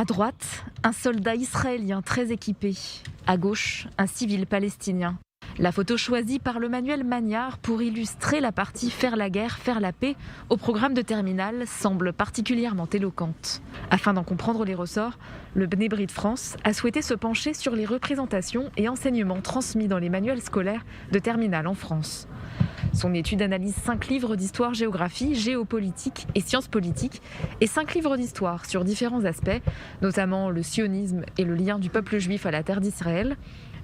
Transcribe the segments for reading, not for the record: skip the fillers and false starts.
À droite, un soldat israélien très équipé. À gauche, un civil palestinien. La photo choisie par le manuel Magnard pour illustrer la partie Faire la guerre, faire la paix au programme de terminale semble particulièrement éloquente. Afin d'en comprendre les ressorts, le Bnei Brit France a souhaité se pencher sur les représentations et enseignements transmis dans les manuels scolaires de terminale en France. Son étude analyse 5 livres d'histoire-géographie, géopolitique et sciences politiques et 5 livres d'histoire sur différents aspects, notamment le sionisme et le lien du peuple juif à la terre d'Israël,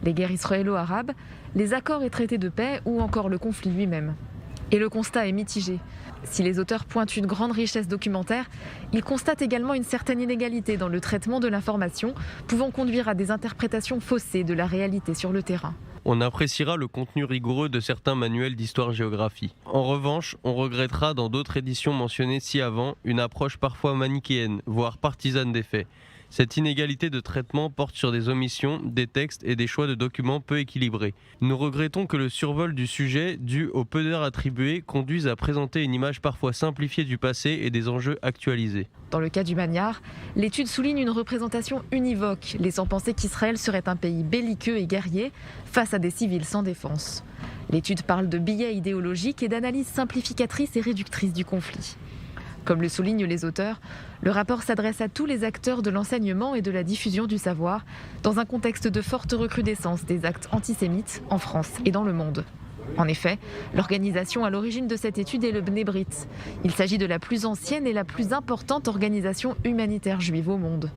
les guerres israélo-arabes, les accords et traités de paix ou encore le conflit lui-même. Et le constat est mitigé. Si les auteurs pointent une grande richesse documentaire, ils constatent également une certaine inégalité dans le traitement de l'information, pouvant conduire à des interprétations faussées de la réalité sur le terrain. On appréciera le contenu rigoureux de certains manuels d'histoire-géographie. En revanche, on regrettera dans d'autres éditions mentionnées ci-avant une approche parfois manichéenne, voire partisane des faits. Cette inégalité de traitement porte sur des omissions, des textes et des choix de documents peu équilibrés. Nous regrettons que le survol du sujet, dû au peu d'heures attribuées, conduise à présenter une image parfois simplifiée du passé et des enjeux actualisés. Dans le cas du Magnard, l'étude souligne une représentation univoque, laissant penser qu'Israël serait un pays belliqueux et guerrier face à des civils sans défense. L'étude parle de biais idéologiques et d'analyse simplificatrice et réductrice du conflit. Comme le soulignent les auteurs, le rapport s'adresse à tous les acteurs de l'enseignement et de la diffusion du savoir, dans un contexte de forte recrudescence des actes antisémites en France et dans le monde. En effet, l'organisation à l'origine de cette étude est le Bnei Brit. Il s'agit de la plus ancienne et la plus importante organisation humanitaire juive au monde.